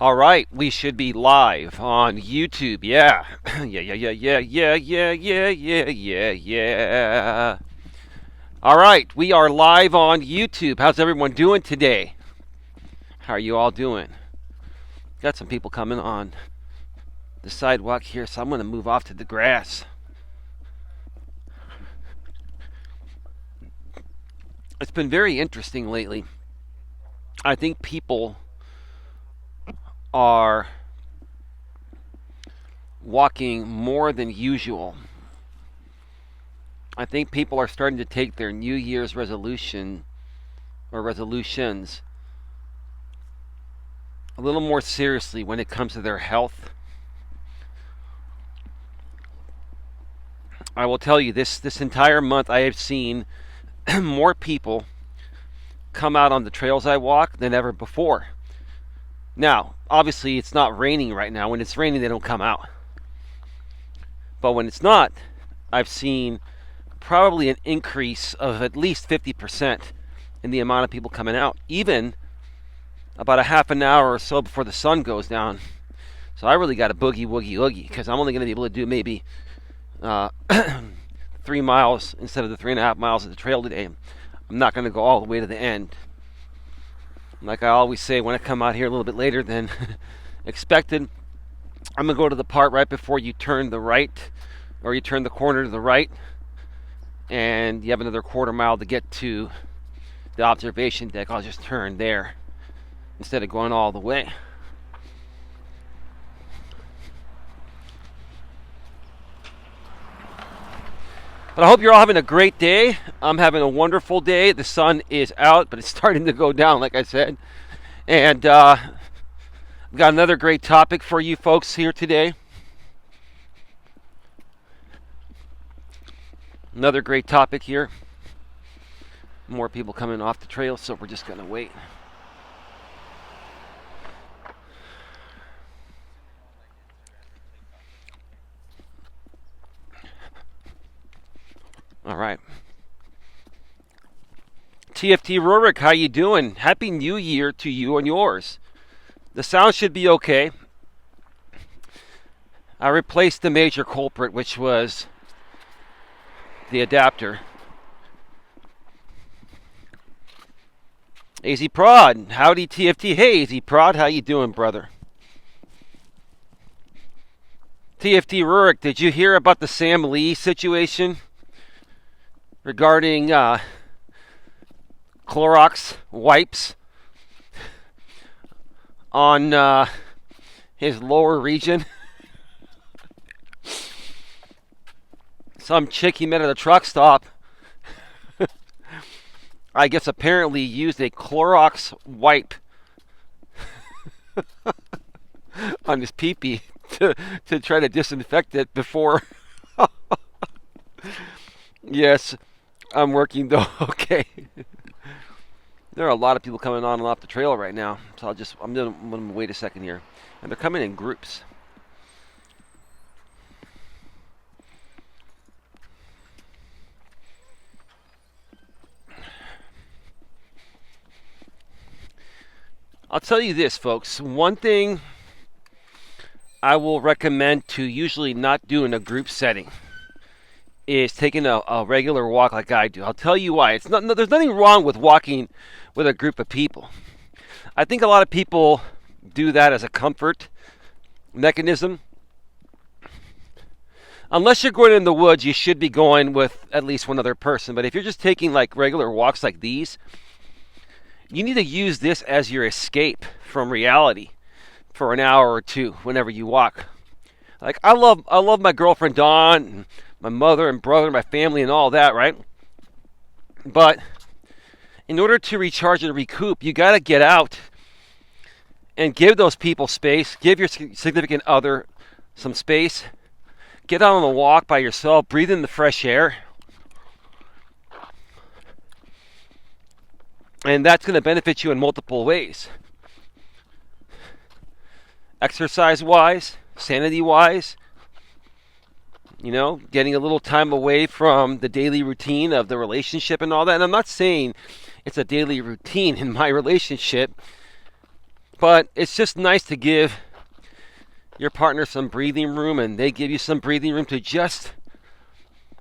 All right, we should be live on YouTube. Yeah. Yeah. All right, we are live on YouTube. How's everyone doing today? How are you all doing? Got some people coming on the sidewalk here, so I'm going to move off to the grass. It's been very interesting lately. I think people are walking more than usual. I think people are starting to take their New Year's resolutions a little more seriously when it comes to their health. I will tell you this entire month I have seen more people come out on the trails I walk than ever before. Now, obviously it's not raining right now. When it's raining, they don't come out. But when it's not, I've seen probably an increase of at least 50% in the amount of people coming out, even about a half an hour or so before the sun goes down. So I really got to boogie woogie oogie, because I'm only going to be able to do maybe 3 miles instead of the 3.5 miles of the trail today. I'm not going to go all the way to the end. Like I always say, when I come out here a little bit later than expected, I'm going to go to the part right before you turn the right, or you turn the corner to the right, and you have another quarter mile to get to the observation deck. I'll just turn there instead of going all the way. But I hope you're all having a great day. I'm having a wonderful day. The sun is out, but it's starting to go down, like I said. And I've got another great topic for you folks here today. Another great topic here. More people coming off the trail, so we're just going to wait. All right. TFT Rurik, how you doing? Happy New Year to you and yours. The sound should be okay. I replaced the major culprit, which was the adapter. AZ Prod, howdy TFT. Hey AZ Prod, how you doing, brother? TFT Rurik, did you hear about the Sam Lee situation regarding Clorox wipes on his lower region? Some chick he met at a truck stop, I guess, apparently used a Clorox wipe on his pee-pee to try to disinfect it before. Yes, I'm working though. Okay. There are a lot of people coming on and off the trail right now, so I'm gonna wait a second here, and they're coming in groups. I'll tell you this, folks. One thing I will recommend to usually not do in a group setting is taking a regular walk like I do. I'll tell you why. There's nothing wrong with walking with a group of people. I think a lot of people do that as a comfort mechanism. Unless you're going in the woods, you should be going with at least one other person. But if you're just taking like regular walks like these, you need to use this as your escape from reality for an hour or two whenever you walk. Like I love my girlfriend Dawn, and my mother and brother, and my family and all that, right? But in order to recharge and recoup, you got to get out and give those people space. Give your significant other some space. Get out on a walk by yourself. Breathe in the fresh air. And that's going to benefit you in multiple ways. Exercise-wise, sanity-wise, getting a little time away from the daily routine of the relationship and all that. And I'm not saying it's a daily routine in my relationship But it's just nice to give your partner some breathing room, and they give you some breathing room to just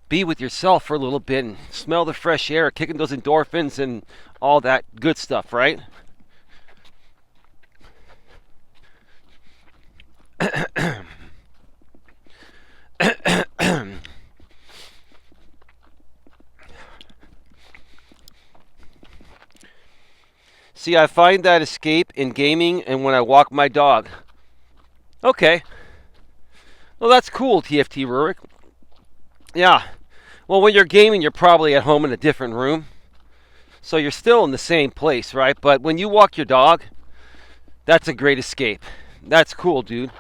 be with yourself for a little bit and smell the fresh air, kicking those endorphins and all that good stuff, right? See, I find that escape in gaming and when I walk my dog. Okay. Well, that's cool, TFT Rurik. Yeah. Well, when you're gaming, you're probably at home in a different room. So you're still in the same place, right? But when you walk your dog, that's a great escape. That's cool, dude.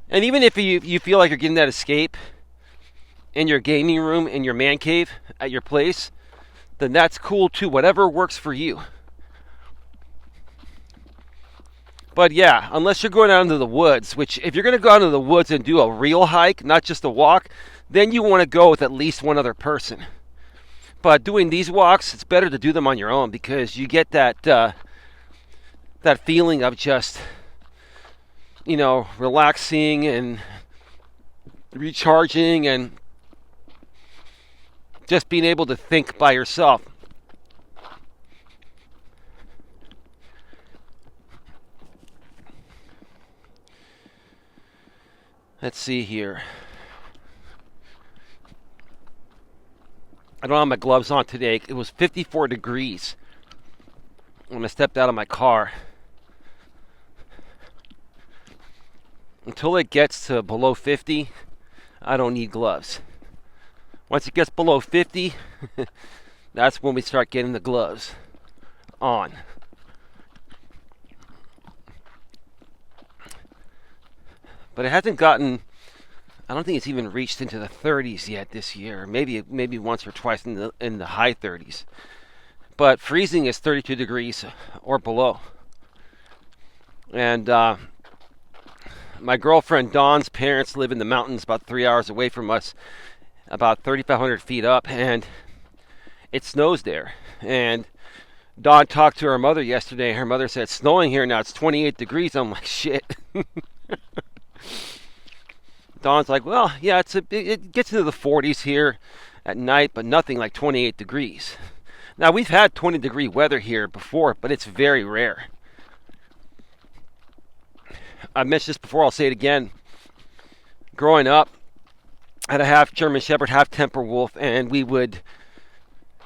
And even if you feel like you're getting that escape in your gaming room, in your man cave, at your place, then that's cool too. Whatever works for you. But yeah, unless you're going out into the woods, which if you're going to go out into the woods and do a real hike, not just a walk, then you want to go with at least one other person. But doing these walks, it's better to do them on your own because you get that that feeling of just, relaxing and recharging and just being able to think by yourself. Let's see here. I don't have my gloves on today. It was 54 degrees when I stepped out of my car. Until it gets to below 50, I don't need gloves. Once it gets below 50, that's when we start getting the gloves on. But it hasn't gotten, I don't think it's even reached into the 30s yet this year. Maybe once or twice in the high 30s. But freezing is 32 degrees or below. And my girlfriend Dawn's parents live in the mountains about 3 hours away from us, about 3,500 feet up, and it snows there. And Dawn talked to her mother yesterday. Her mother said, "It's snowing here now. It's 28 degrees." I'm like, shit. Dawn's like, well, yeah, it gets into the 40s here at night, but nothing like 28 degrees. Now, we've had 20-degree weather here before, but it's very rare. I mentioned this before, I'll say it again. Growing up, I had a half German Shepherd, half Temper Wolf, and we would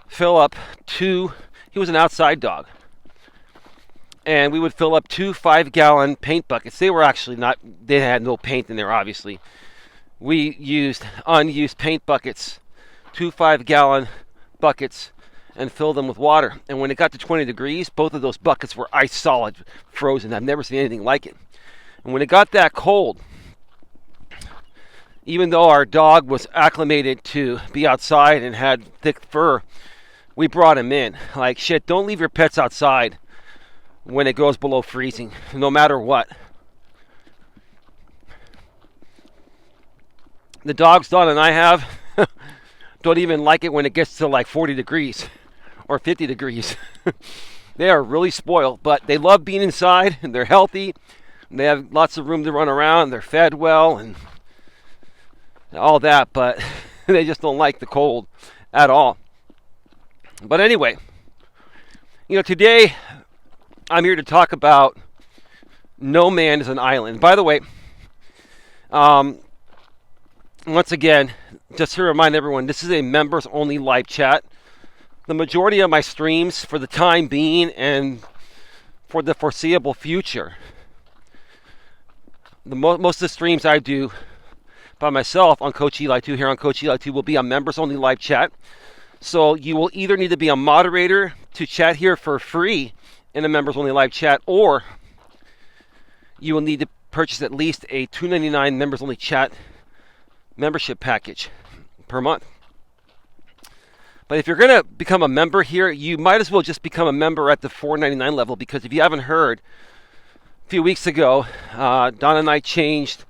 fill up he was an outside dog. And we would fill up 2 5-gallon paint buckets. They were actually they had no paint in there, obviously. We used unused paint buckets, 2 5-gallon buckets, and filled them with water. And when it got to 20 degrees, both of those buckets were ice solid, frozen. I've never seen anything like it. And when it got that cold, even though our dog was acclimated to be outside and had thick fur, we brought him in. Like, shit, don't leave your pets outside when it goes below freezing, no matter what. The dogs Dawn and I have don't even like it when it gets to like 40 degrees or 50 degrees. They are really spoiled, but they love being inside, and they're healthy. They have lots of room to run around. They're fed well and all that, but they just don't like the cold at all. But anyway, today I'm here to talk about no man is an island. By the way, once again, just to remind everyone, this is a members-only live chat. The majority of my streams, for the time being and for the foreseeable future, most of the streams I do by myself on Coach Eli 2 here on Coach Eli 2 will be a members-only live chat. So you will either need to be a moderator to chat here for free in a members-only live chat, or you will need to purchase at least a $2.99 members-only chat membership package per month. But if you're going to become a member here, you might as well just become a member at the $4.99 level, because if you haven't heard, a few weeks ago, Don and I changed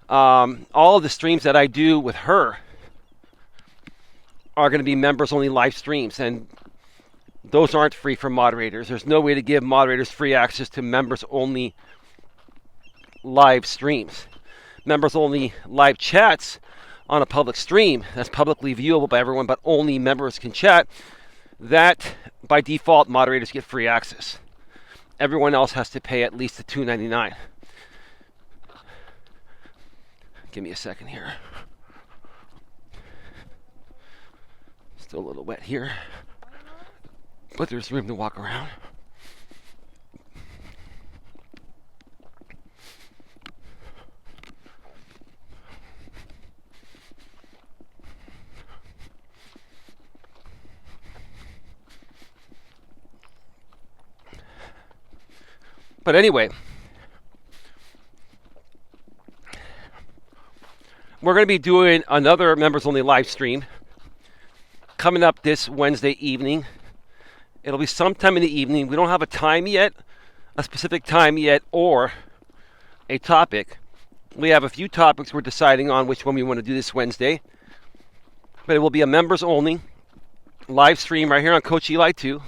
all of the streams that I do with her are going to be members-only live streams. And Those aren't free for moderators. There's no way to give moderators free access to members-only live streams. Members-only live chats on a public stream that's publicly viewable by everyone, but only members can chat. That, by default, moderators get free access. Everyone else has to pay at least the $2.99. Give me a second here. Still a little wet here, but there's room to walk around. But anyway, we're going to be doing another members-only live stream coming up this Wednesday evening. It'll be sometime in the evening. We don't have a time yet, a specific time yet, or a topic. We have a few topics we're deciding on which one we want to do this Wednesday. But it will be a members-only live stream right here on Coach Eli 2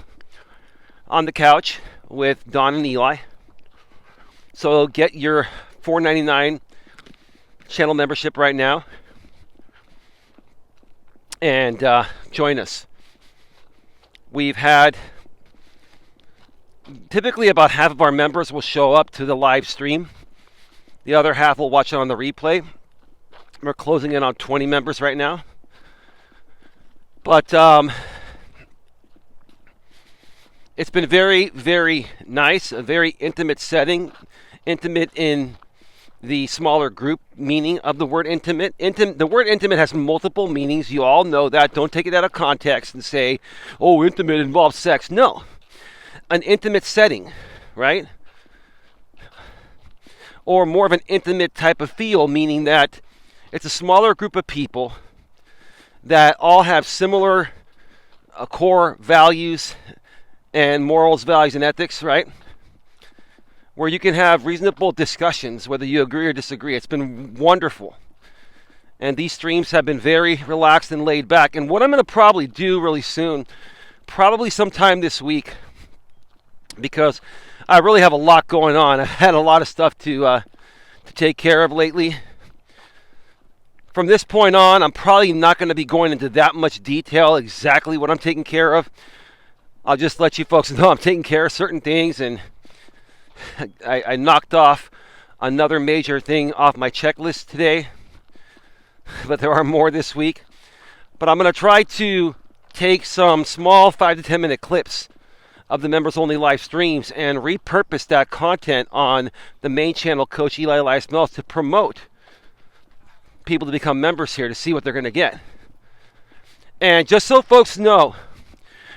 on the couch with Don and Eli. So get your $4.99 channel membership right now and join us. We've had typically about half of our members will show up to the live stream. The other half will watch it on the replay. We're closing in on 20 members right now. But it's been very, very nice, a very intimate setting. Intimate in the smaller group meaning of the word intimate. The word intimate has multiple meanings. You all know that. Don't take it out of context and say, oh, intimate involves sex. No. An intimate setting, right? Or more of an intimate type of feel, meaning that it's a smaller group of people that all have similar core values and morals, values, and ethics, right? Where you can have reasonable discussions, whether you agree or disagree. It's been wonderful. And these streams have been very relaxed and laid back. And what I'm going to probably do really soon, probably sometime this week, because I really have a lot going on. I've had a lot of stuff to take care of lately. From this point on, I'm probably not going to be going into that much detail exactly what I'm taking care of. I'll just let you folks know I'm taking care of certain things, and I knocked off another major thing off my checklist today, but there are more this week. But I'm going to try to take some small 5 to 10 minute clips of the members only live streams and repurpose that content on the main channel, Coach Eli, Elias, Melas, to promote people to become members here to see what they're going to get. And just so folks know,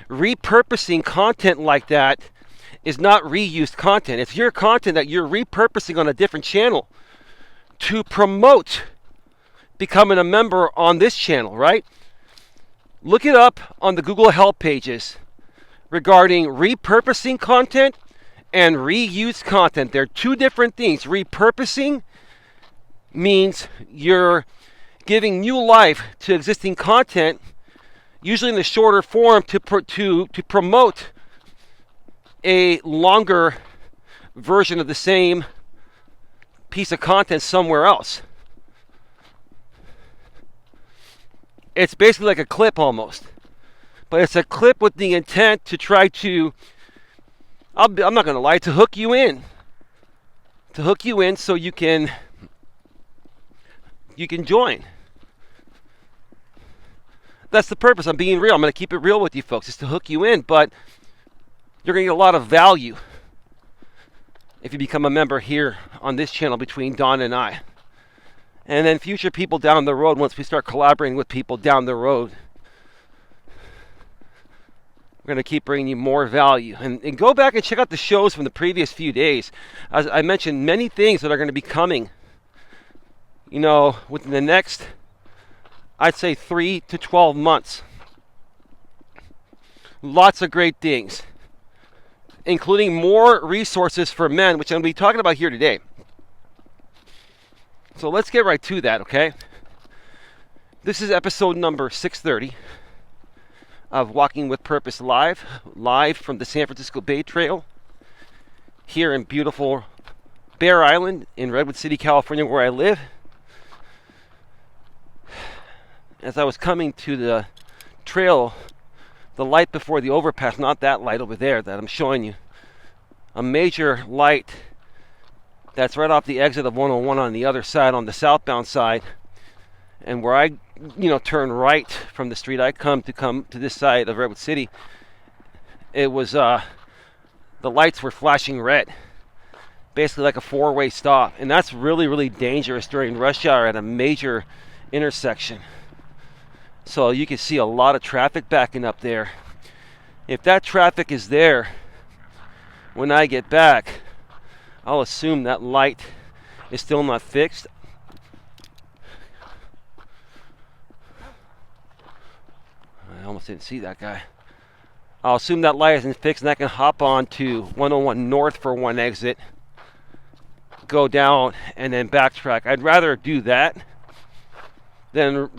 repurposing content like that is not reused content. It's your content that you're repurposing on a different channel to promote becoming a member on this channel, right? Look it up on the Google help pages regarding repurposing content and reused content. They're two different things. Repurposing means you're giving new life to existing content, usually in the shorter form, to promote a longer version of the same piece of content somewhere else. It's basically like a clip almost. But it's a clip with the intent to try to, I'm not going to lie, to hook you in. To hook you in so you can join. That's the purpose. I'm being real. I'm going to keep it real with you folks. It's to hook you in, but you're going to get a lot of value if you become a member here on this channel between Don and I. And then future people down the road, once we start collaborating with people down the road, we're going to keep bringing you more value. And go back and check out the shows from the previous few days. As I mentioned, many things that are going to be coming, within the next, I'd say 3 to 12 months. Lots of great things, including more resources for men, which I'm going to be talking about here today. So let's get right to that, okay? This is episode number 630 of Walking with Purpose live from the San Francisco Bay Trail here in beautiful Bear Island in Redwood City, California, where I live. As I was coming to the trail, the light before the overpass, not that light over there that I'm showing you, a major light that's right off the exit of 101 on the other side, on the southbound side, and where I turn right from the street I come to this side of Redwood City, it was the lights were flashing red, basically like a four-way stop, and that's really, really dangerous during rush hour at a major intersection. So you can see a lot of traffic backing up there. If that traffic is there when I get back, I'll assume that light is still not fixed. I almost didn't see that guy. I'll assume that light isn't fixed, and I can hop on to 101 North for one exit, go down, and then backtrack. I'd rather do that than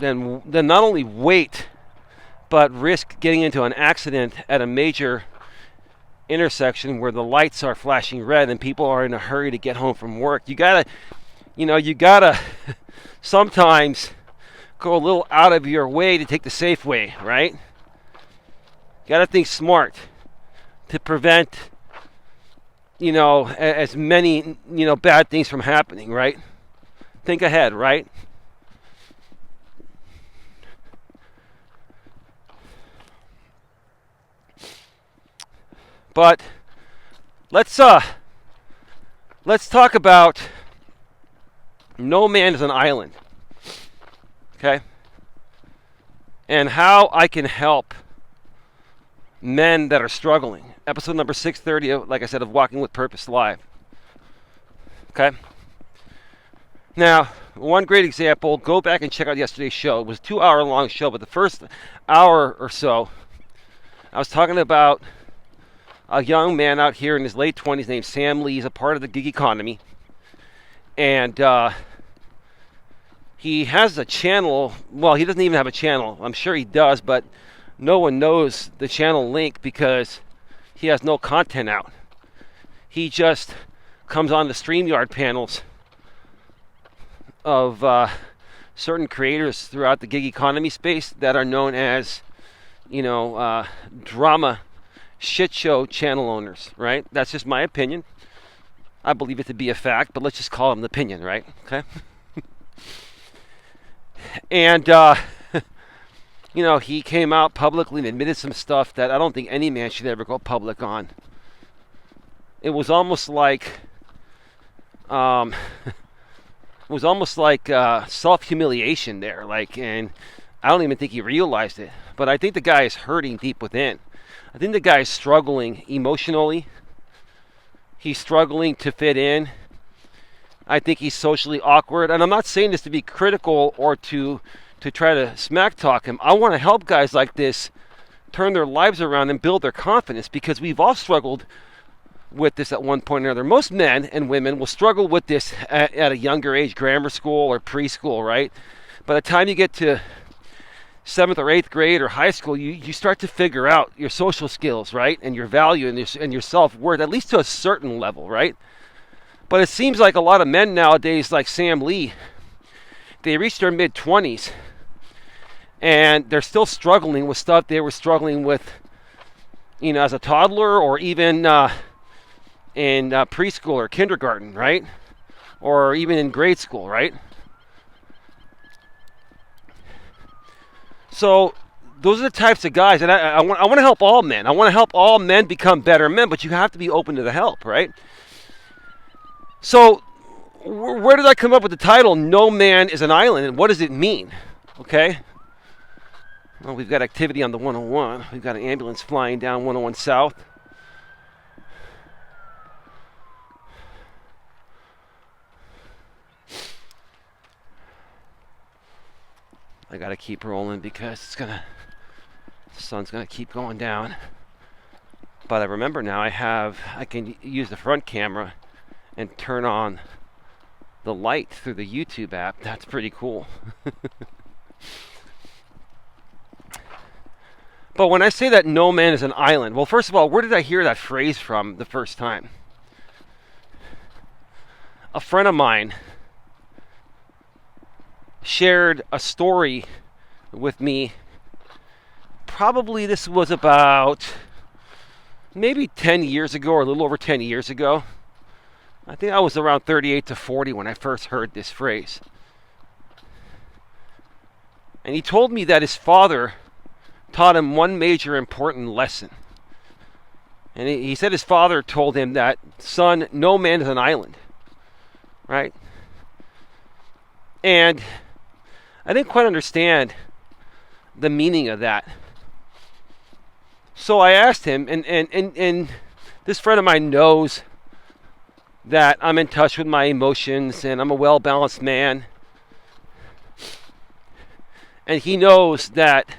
not only wait, but risk getting into an accident at a major intersection where the lights are flashing red and people are in a hurry to get home from work. You gotta sometimes go a little out of your way to take the safe way, right? You gotta think smart to prevent, as many, bad things from happening, right? Think ahead, right? But let's talk about no man is an island, okay? And how I can help men that are struggling. Episode number 630, like I said, of Walking with Purpose Live. Okay? Now, one great example, go back and check out yesterday's show. It was a 2-hour long show, but the first hour or so, I was talking about a young man out here in his late 20s named Sam Lee. He's a part of the gig economy. And he has a channel. Well, he doesn't even have a channel. I'm sure he does, but no one knows the channel link because he has no content out. He just comes on the StreamYard panels of certain creators throughout the gig economy space that are known as, drama shit show channel owners, right? That's just my opinion. I believe it to be a fact, but let's just call it an opinion, right? Okay? And, he came out publicly and admitted some stuff that I don't think any man should ever go public on. It was almost like, self-humiliation there, and I don't even think he realized it. But I think the guy is hurting deep within. I think the guy is struggling emotionally. He's struggling to fit in. I think he's socially awkward. And I'm not saying this to be critical or to try to smack talk him. I want to help guys like this turn their lives around and build their confidence, because we've all struggled with this at one point or another. Most men and women will struggle with this at a younger age, grammar school or preschool, right? By the time you get to 7th or 8th grade or high school, you start to figure out your social skills, right? And your value and your self-worth, at least to a certain level, right? But it seems like a lot of men nowadays, like Sam Lee, they reach their mid-20s and they're still struggling with stuff they were struggling with, as a toddler or even in preschool or kindergarten, right? Or even in grade school, right? So those are the types of guys, and I want to help all men. I want to help all men become better men, but you have to be open to the help, right? So where did I come up with the title, No Man is an Island, and what does it mean? Okay? Well, we've got activity on the 101. We've got an ambulance flying down 101 South. I gotta keep rolling because the sun's gonna keep going down. But I remember now I can use the front camera and turn on the light through the YouTube app. That's pretty cool. But when I say that no man is an island, well, first of all, where did I hear that phrase from the first time? A friend of mine shared a story with me. Probably this was about maybe 10 years ago, or a little over 10 years ago. I think I was around 38 to 40 when I first heard this phrase. And he told me that his father taught him one major important lesson. And he said his father told him that, son, no man is an island. Right? And I didn't quite understand the meaning of that. So I asked him, and this friend of mine knows that I'm in touch with my emotions and I'm a well-balanced man. And he knows that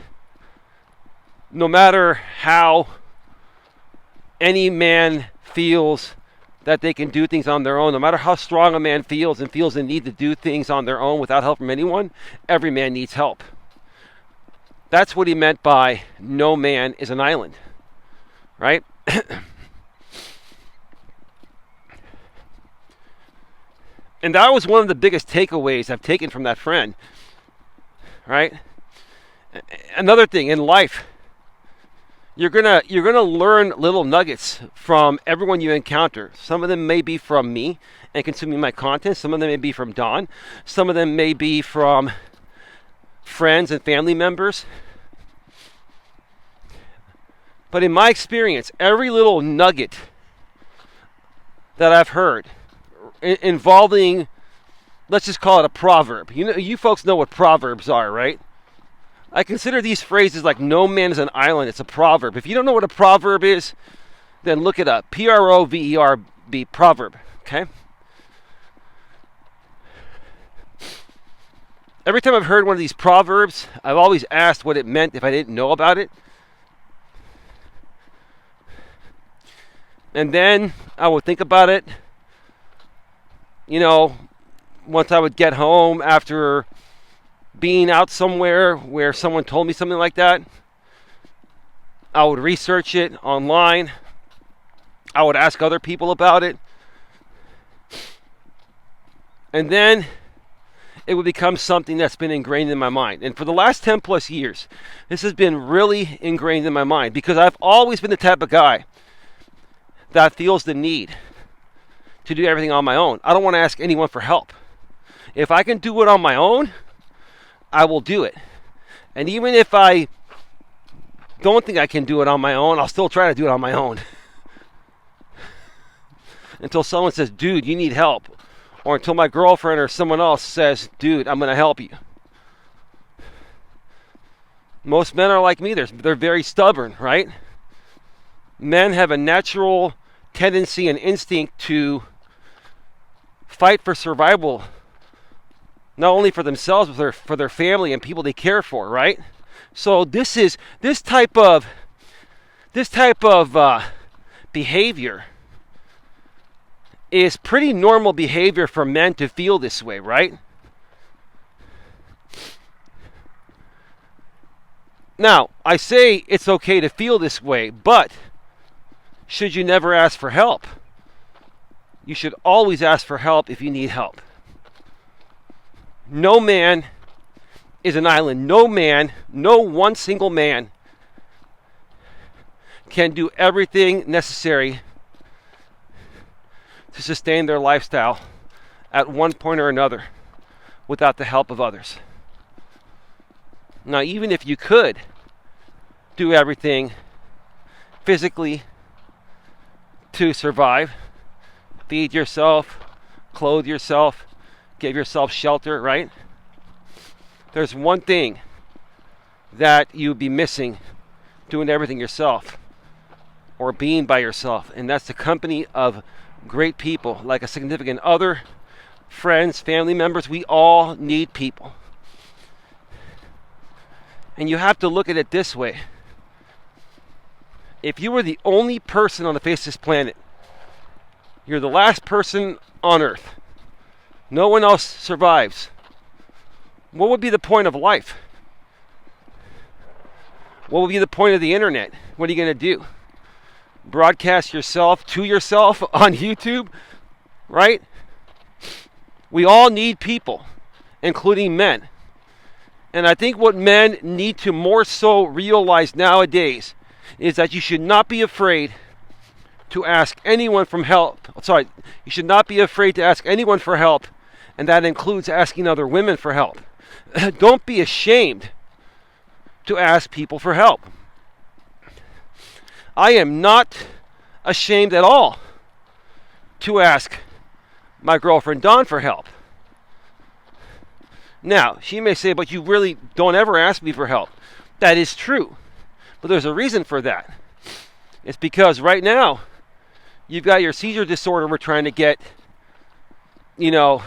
no matter how any man feels that they can do things on their own, no matter how strong a man feels and feels the need to do things on their own without help from anyone, every man needs help. That's what he meant by no man is an island, right? And that was one of the biggest takeaways I've taken from that friend, right? Another thing in life, you're gonna learn little nuggets from everyone you encounter. Some of them may be from me and consuming my content. Some of them may be from Don. Some of them may be from friends and family members. But in my experience, every little nugget that I've heard involving, let's just call it a proverb. You folks know what proverbs are, right? I consider these phrases like no man is an island. It's a proverb. If you don't know what a proverb is, then look it up. Proverb, proverb, okay? Every time I've heard one of these proverbs, I've always asked what it meant if I didn't know about it. And then I would think about it, once I would get home after being out somewhere where someone told me something like that. I would research it online. I would ask other people about it. And then it would become something that's been ingrained in my mind. And for the last 10 plus years, this has been really ingrained in my mind because I've always been the type of guy that feels the need to do everything on my own. I don't want to ask anyone for help. If I can do it on my own, I will do it. And even if I don't think I can do it on my own, I'll still try to do it on my own. Until someone says, dude, you need help. Or until my girlfriend or someone else says, dude, I'm going to help you. Most men are like me. They're very stubborn, right? Men have a natural tendency and instinct to fight for survival, not only for themselves, but for their family and people they care for, right? So this type of behavior is pretty normal behavior for men to feel this way, right? Now, I say it's okay to feel this way, but should you never ask for help? You should always ask for help if you need help. No man is an island. No one single man can do everything necessary to sustain their lifestyle at one point or another without the help of others. Now, even if you could do everything physically to survive, feed yourself, clothe yourself, give yourself shelter, right? There's one thing that you'd be missing doing everything yourself or being by yourself, and that's the company of great people like a significant other, friends, family members. We all need people. And you have to look at it this way. If you were the only person on the face of this planet, you're the last person on Earth, no one else survives, what would be the point of life? What would be the point of the internet? What are you going to do? Broadcast yourself to yourself on YouTube, right? We all need people, including men. And I think what men need to more so realize nowadays is that you should not be afraid to ask anyone for help. You should not be afraid to ask anyone for help, and that includes asking other women for help. Don't be ashamed to ask people for help. I am not ashamed at all to ask my girlfriend Dawn for help. Now, she may say, but you really don't ever ask me for help. That is true. But there's a reason for that. It's because right now, you've got your seizure disorder we're trying to get, we're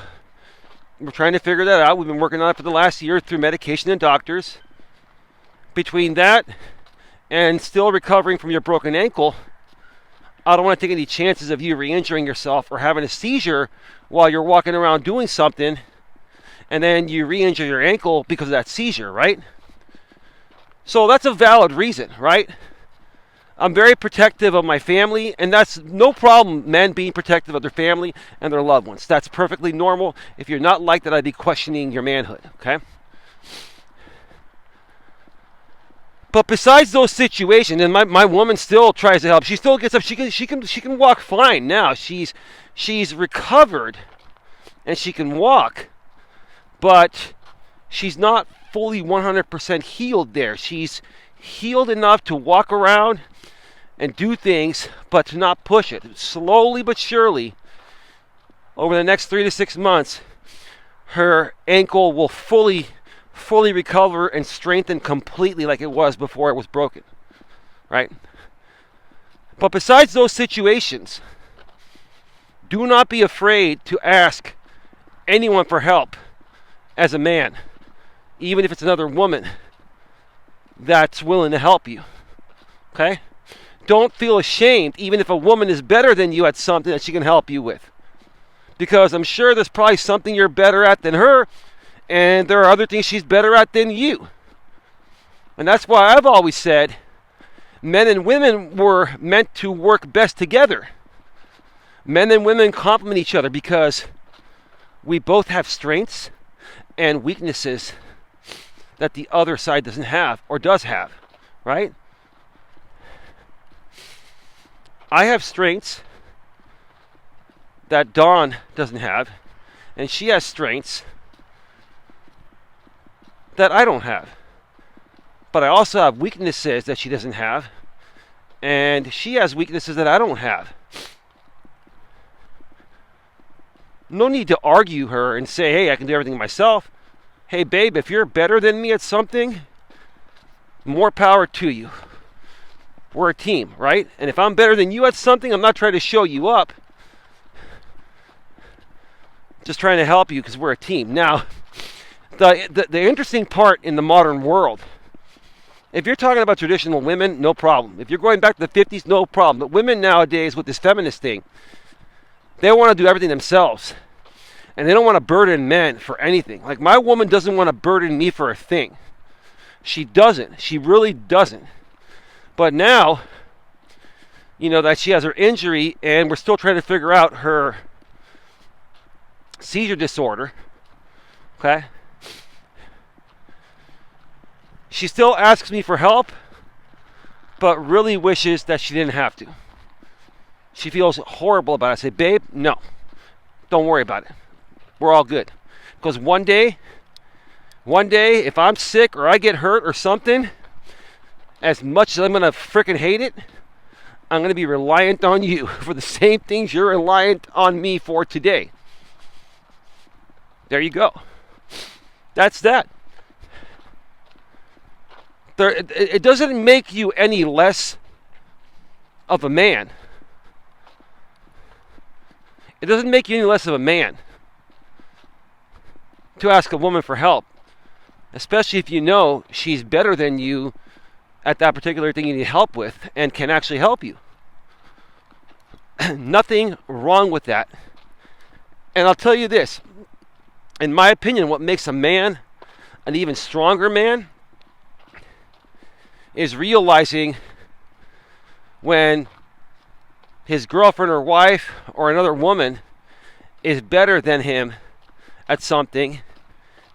trying to figure that out. We've been working on it for the last year through medication and doctors. Between that and still recovering from your broken ankle, I don't want to take any chances of you re-injuring yourself or having a seizure while you're walking around doing something, and then you re-injure your ankle because of that seizure, right? So that's a valid reason, right? I'm very protective of my family, and that's no problem, men being protective of their family and their loved ones. That's perfectly normal. If you're not like that, I'd be questioning your manhood, okay? But besides those situations, and my woman still tries to help. She still gets up. She can walk fine now. She's recovered, and she can walk, but she's not fully 100% healed there. She's healed enough to walk around and do things, but to not push it. Slowly but surely, over the next 3 to 6 months, her ankle will fully recover and strengthen completely like it was before it was broken, right? But besides those situations, do not be afraid to ask anyone for help as a man, even if it's another woman that's willing to help you, okay? Don't feel ashamed, even if a woman is better than you at something that she can help you with. Because I'm sure there's probably something you're better at than her, and there are other things she's better at than you. And that's why I've always said men and women were meant to work best together. Men and women complement each other because we both have strengths and weaknesses that the other side doesn't have or does have, right? I have strengths that Dawn doesn't have, and she has strengths that I don't have. But I also have weaknesses that she doesn't have, and she has weaknesses that I don't have. No need to argue her and say, hey, I can do everything myself. Hey, babe, if you're better than me at something, more power to you. We're a team, right? And if I'm better than you at something, I'm not trying to show you up. Just trying to help you because we're a team. Now, the interesting part in the modern world, if you're talking about traditional women, no problem. If you're going back to the 50s, no problem. But women nowadays with this feminist thing, they want to do everything themselves. And they don't want to burden men for anything. Like, my woman doesn't want to burden me for a thing. She doesn't. She really doesn't. But now, that she has her injury and we're still trying to figure out her seizure disorder, okay? She still asks me for help, but really wishes that she didn't have to. She feels horrible about it. I say, babe, no, don't worry about it. We're all good. Because one day, if I'm sick or I get hurt or something, as much as I'm going to freaking hate it, I'm going to be reliant on you for the same things you're reliant on me for today. There you go. That's that. It doesn't make you any less of a man. It doesn't make you any less of a man to ask a woman for help, especially if you know she's better than you at that particular thing you need help with and can actually help you. Nothing wrong with that. And I'll tell you this, in my opinion, what makes a man an even stronger man is realizing when his girlfriend or wife or another woman is better than him at something,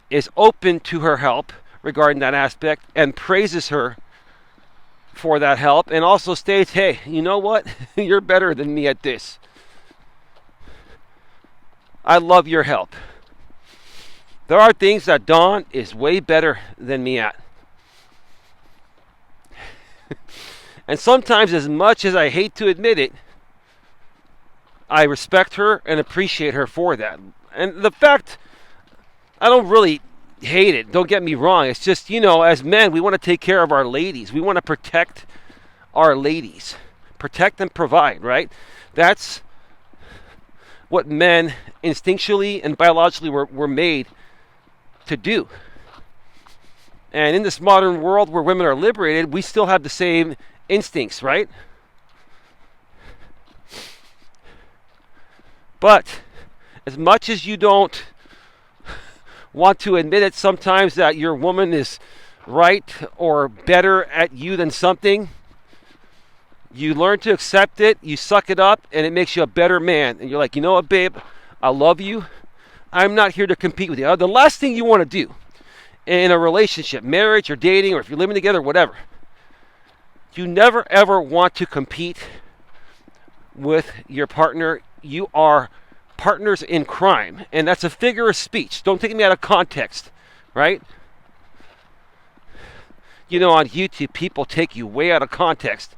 is open to her help regarding that aspect, and praises her for that help, and also states, hey, you know what? You're better than me at this. I love your help. There are things that Dawn is way better than me at. And sometimes, as much as I hate to admit it, I respect her and appreciate her for that. And the fact, I don't really hate it, don't get me wrong. It's just, as men, we want to take care of our ladies. We want to protect our ladies. Protect and provide, right? That's what men instinctually and biologically were made to do. And in this modern world where women are liberated, we still have the same instincts, right? But as much as you don't want to admit it sometimes that your woman is right or better at you than something, you learn to accept it, you suck it up, and it makes you a better man. And you're like, you know what, babe? I love you. I'm not here to compete with you. The last thing you want to do in a relationship, marriage or dating, or if you're living together, whatever, you never ever want to compete with your partner. You are partners in crime, and that's a figure of speech. Don't take me out of context, right? On YouTube, people take you way out of context.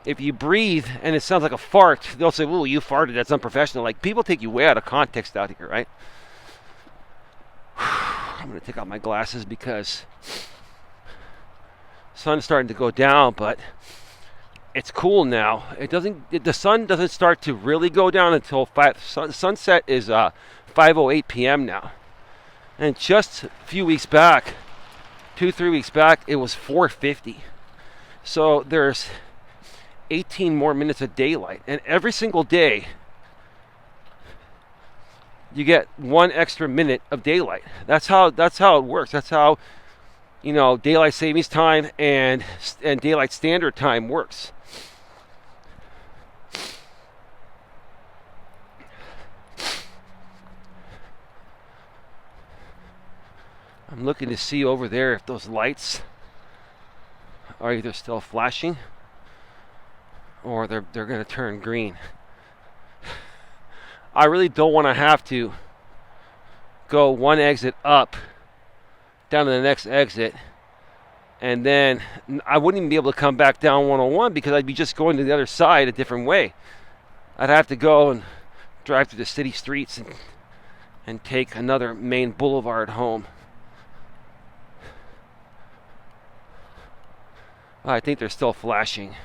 If you breathe and it sounds like a fart, they'll say, "Ooh, you farted, that's unprofessional." Like, people take you way out of context out here, right? I'm going to take out my glasses because the sun's starting to go down, but it's cool now. The sun doesn't start to really go down until 5. Sunset is 5:08 p.m. now. And just a few weeks back, 2-3 weeks back, it was 4:50. So there's 18 more minutes of daylight, and every single day you get 1 extra minute of daylight. That's how it works. That's how daylight savings time and daylight standard time works. I'm looking to see over there if those lights are either still flashing or they're going to turn green. I really don't want to have to go one exit up down to the next exit, and then I wouldn't even be able to come back down 101 because I'd be just going to the other side a different way. I'd have to go and drive through the city streets and take another main boulevard home. I think they're still flashing.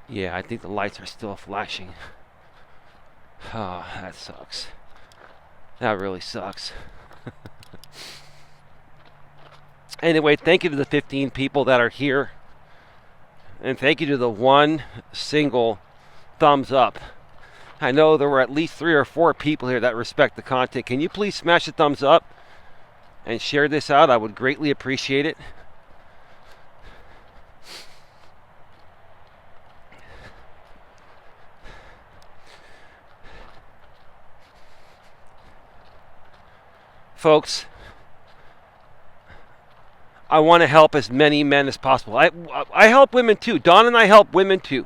Yeah, I think the lights are still flashing. Oh, that sucks. That really sucks. Anyway, thank you to the 15 people that are here. And thank you to the one single thumbs up. I know there were at least 3 or 4 people here that respect the content. Can you please smash the thumbs up and share this out? I would greatly appreciate it. Folks, I want to help as many men as possible. I help women too. Dawn and I help women too.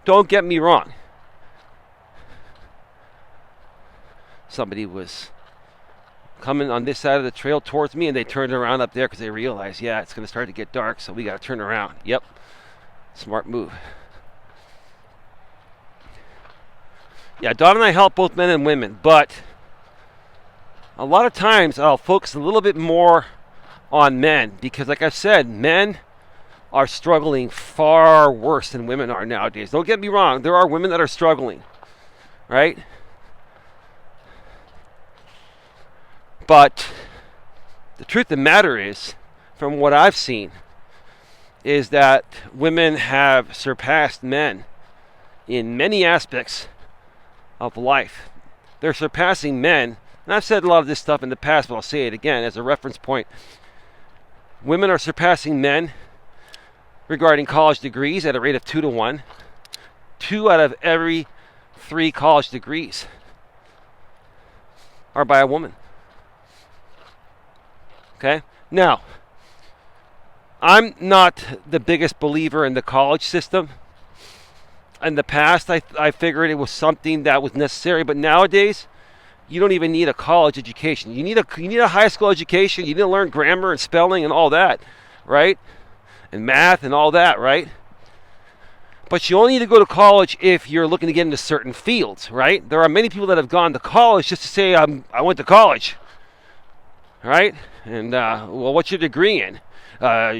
Don't get me wrong. Somebody was coming on this side of the trail towards me, and they turned around up there because they realized, yeah, it's going to start to get dark, so we got to turn around. Yep. Smart move. Yeah, Dawn and I help both men and women, but a lot of times I'll focus a little bit more on men because, like I've said, men are struggling far worse than women are nowadays. Don't get me wrong. There are women that are struggling, right? But the truth of the matter is, from what I've seen, is that women have surpassed men in many aspects of life. They're surpassing men. And I've said a lot of this stuff in the past, but I'll say it again as a reference point. Women are surpassing men regarding college degrees at a rate of 2 to 1. 2 out of every 3 college degrees are by a woman. Okay? Now, I'm not the biggest believer in the college system. In the past, I figured it was something that was necessary, but nowadays, you don't even need a college education. You need a high school education. You need to learn grammar and spelling and all that, right? And math and all that, right? But you only need to go to college if you're looking to get into certain fields, right? There are many people that have gone to college just to say, I went to college, right? And, well, what's your degree in?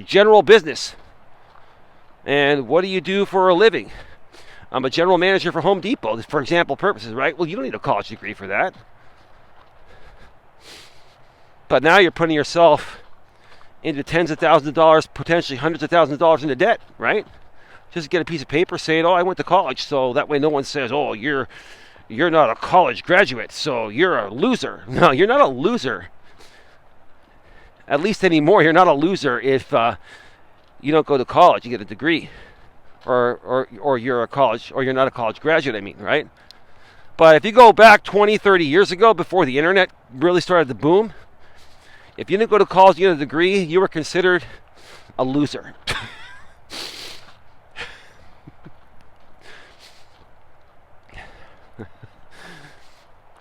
General business. And what do you do for a living? I'm a general manager for Home Depot, for example purposes, right? Well, you don't need a college degree for that. But now you're putting yourself into tens of thousands of dollars, potentially hundreds of thousands of dollars into debt, right? Just get a piece of paper saying, oh, I went to college, so that way no one says, oh, you're not a college graduate, so you're a loser. No, you're not a loser. At least anymore, you're not a loser if you don't go to college, you get a degree. Or you're not a college graduate, I mean, right? But if you go back 20, 30 years ago, before the internet really started to boom, if you didn't go to college, you had a degree, you were considered a loser.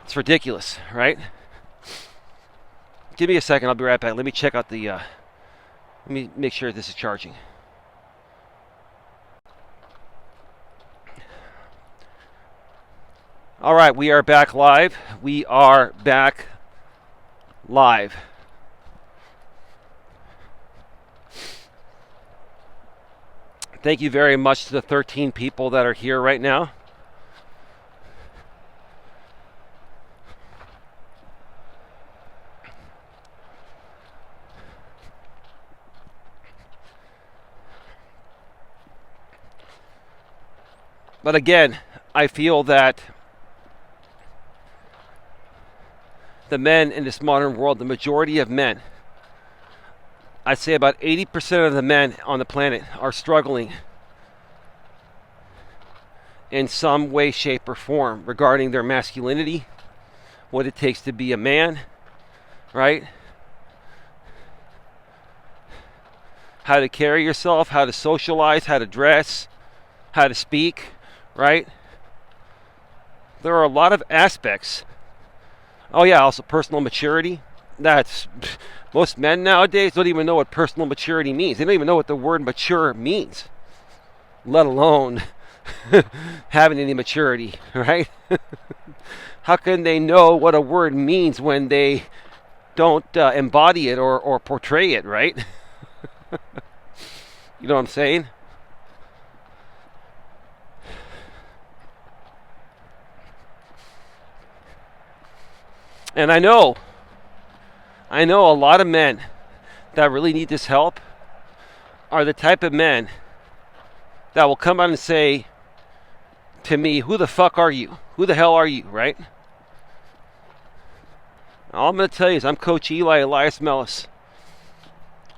It's ridiculous, right? Give me a second, I'll be right back. Let me check out let me make sure this is charging. All right, we are back live. We are back live. Thank you very much to the 13 people that are here right now. But again, I feel that the men in this modern world, the majority of men, I'd say about 80% of the men on the planet are struggling in some way, shape, or form regarding their masculinity, what it takes to be a man, right? How to carry yourself, how to socialize, how to dress, how to speak, right? There are a lot of aspects. Oh yeah, also personal maturity. Most men nowadays don't even know what personal maturity means. They don't even know what the word mature means, let alone having any maturity, right? How can they know what a word means when they don't embody it or portray it, right? You know what I'm saying? And I know a lot of men that really need this help are the type of men that will come out and say to me, who the fuck are you? Who the hell are you, right? All I'm going to tell you is I'm Coach Eli, Elias, Melas.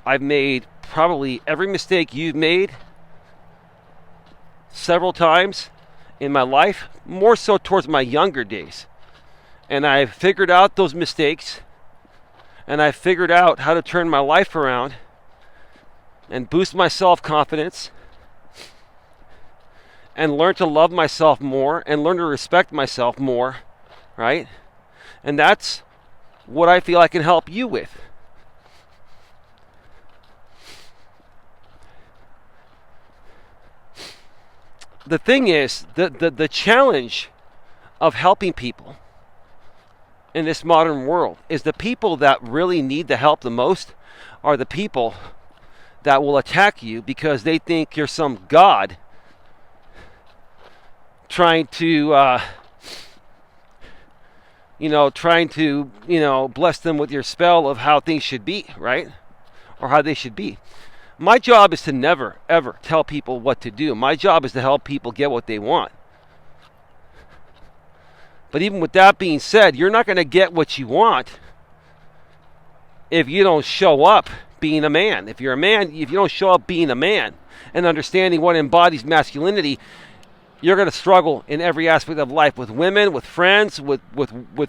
I've made probably every mistake you've made several times in my life, more so towards my younger days. And I've figured out those mistakes, and I've figured out how to turn my life around and boost my self-confidence and learn to love myself more and learn to respect myself more, right? And that's what I feel I can help you with. The thing is, the challenge of helping people in this modern world is the people that really need the help the most are the people that will attack you because they think you're some god trying to bless them with your spell of how things should be, right? Or how they should be. My job is to never, ever tell people what to do. My job is to help people get what they want. But even with that being said, you're not going to get what you want if you don't show up being a man. If you're a man, if you don't show up being a man and understanding what embodies masculinity, you're going to struggle in every aspect of life, with women, with friends, with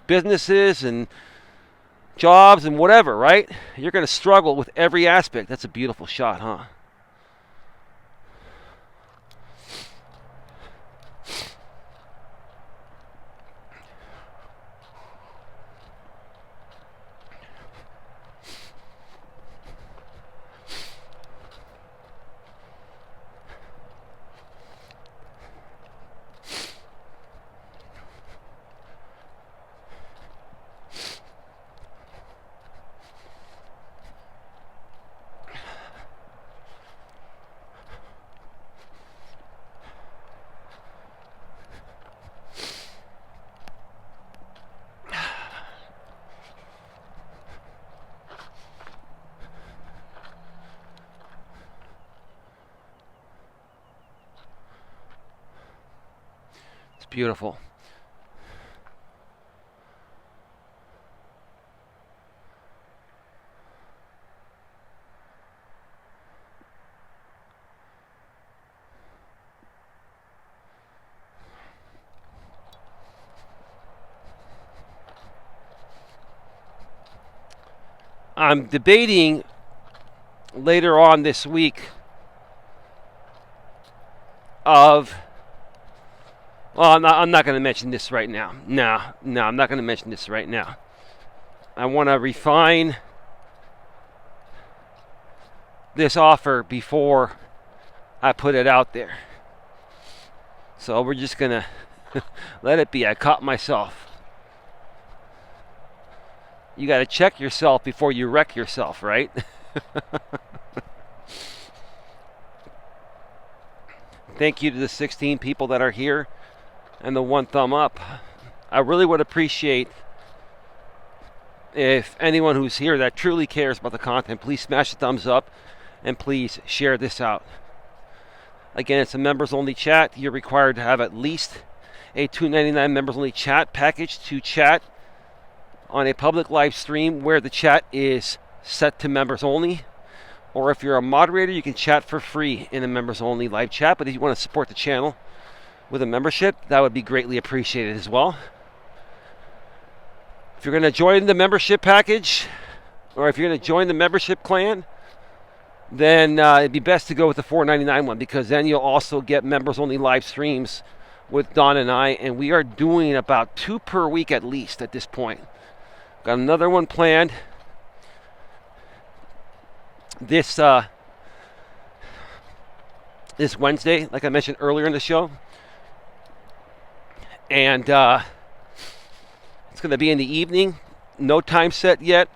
businesses and jobs and whatever, right? You're going to struggle with every aspect. That's a beautiful shot, huh? It's beautiful. I'm debating later on this week of, well, I'm not going to mention this right now. No, I'm not going to mention this right now. I want to refine this offer before I put it out there. So we're just going to let it be. I caught myself. You got to check yourself before you wreck yourself, right? Thank you to the 16 people that are here and the one thumb up. I really would appreciate if anyone who's here that truly cares about the content, please smash the thumbs up and please share this out. Again, it's a members only chat. You're required to have at least a $2.99 members only chat package to chat on a public live stream where the chat is set to members only. Or if you're a moderator, you can chat for free in a members only live chat. But if you want to support the channel with a membership, that would be greatly appreciated as well. If you're going to join the membership package, or if you're going to join the membership clan, then it'd be best to go with the $4.99 one, because then you'll also get members only live streams with Don and I, and we are doing about 2 per week at least at this point. Got another one planned this Wednesday, like I mentioned earlier in the show, and it's going to be in the evening. No time set yet,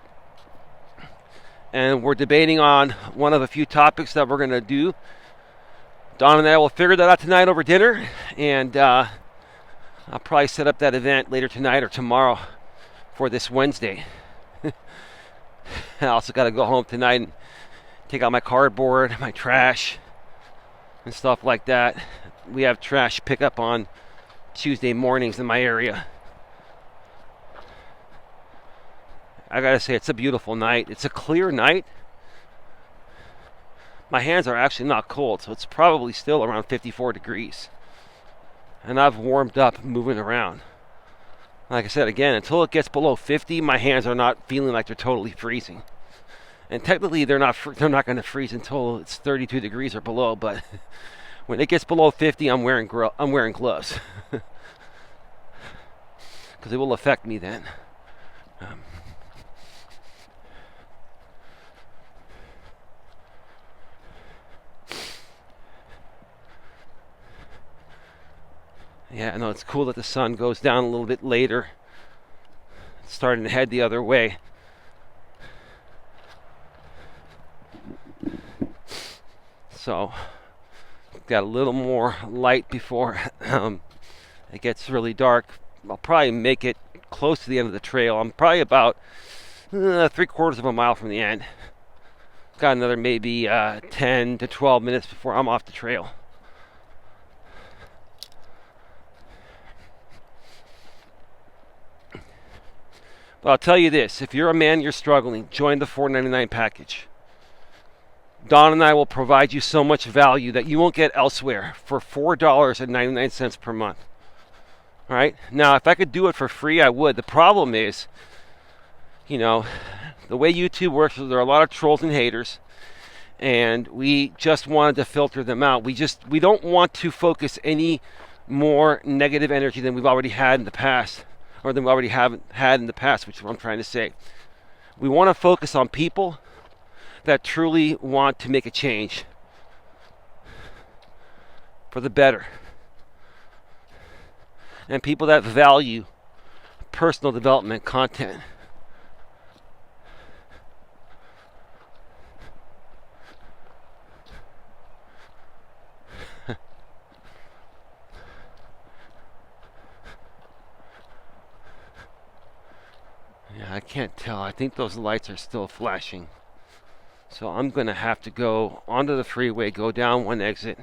and we're debating on one of a few topics that we're going to do. Don and I will figure that out tonight over dinner, and I'll probably set up that event later tonight or tomorrow for this Wednesday. I also got to go home tonight and take out my cardboard, my trash, and stuff like that. We have trash pickup on Tuesday mornings in my area. I gotta say, it's a beautiful night. It's a clear night. My hands are actually not cold, so it's probably still around 54 degrees. And I've warmed up moving around. Like I said, again, until it gets below 50, my hands are not feeling like they're totally freezing. And technically, they're not going to freeze until it's 32 degrees or below. But when it gets below 50, I'm wearing gloves, because it will affect me then. Yeah, I know it's cool that the sun goes down a little bit later. It's starting to head the other way. So, got a little more light before it gets really dark. I'll probably make it close to the end of the trail. I'm probably about 3/4 of a mile from the end. Got another maybe 10 to 12 minutes before I'm off the trail. But I'll tell you this, if you're a man, you're struggling, join the $4.99 package. Don and I will provide you so much value that you won't get elsewhere for $4.99 per month. All right? Now, if I could do it for free, I would. The problem is, the way YouTube works is there are a lot of trolls and haters, and we just wanted to filter them out. We don't want to focus any more negative energy than we've already had in the past, or than we already haven't had in the past, which is what I'm trying to say. We want to focus on people that truly want to make a change for the better, and people that value personal development content. Yeah, I can't tell. I think those lights are still flashing. So I'm going to have to go onto the freeway, go down one exit,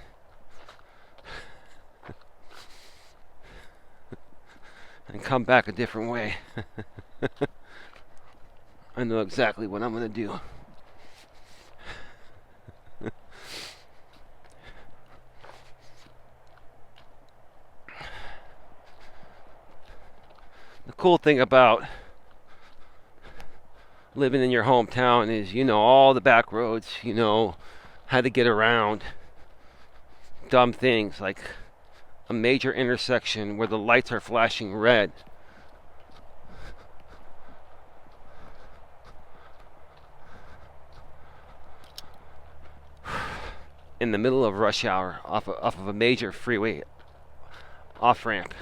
and come back a different way. I know exactly what I'm going to do. The cool thing about living in your hometown is all the back roads, how to get around dumb things like a major intersection where the lights are flashing red. In the middle of rush hour off of a major freeway off-ramp.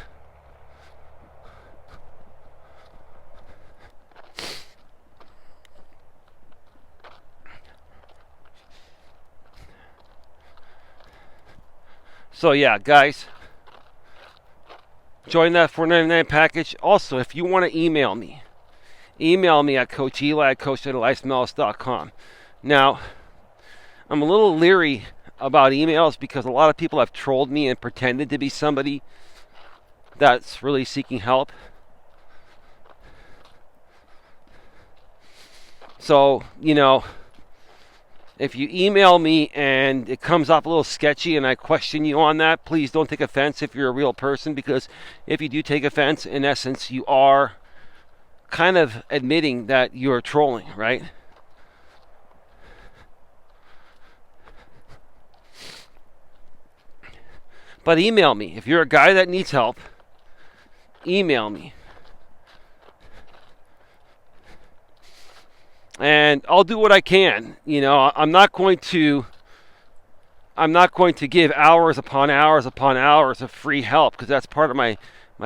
So yeah, guys, join that $4.99 package. Also, if you want to email me at Coach Eli at coacheli@melas.com. Now, I'm a little leery about emails because a lot of people have trolled me and pretended to be somebody that's really seeking help. So, if you email me and it comes off a little sketchy and I question you on that, please don't take offense if you're a real person, because if you do take offense, in essence, you are kind of admitting that you're trolling, right? But email me. If you're a guy that needs help, email me. And I'll do what I can. I'm not going to give hours upon hours upon hours of free help, because that's part of my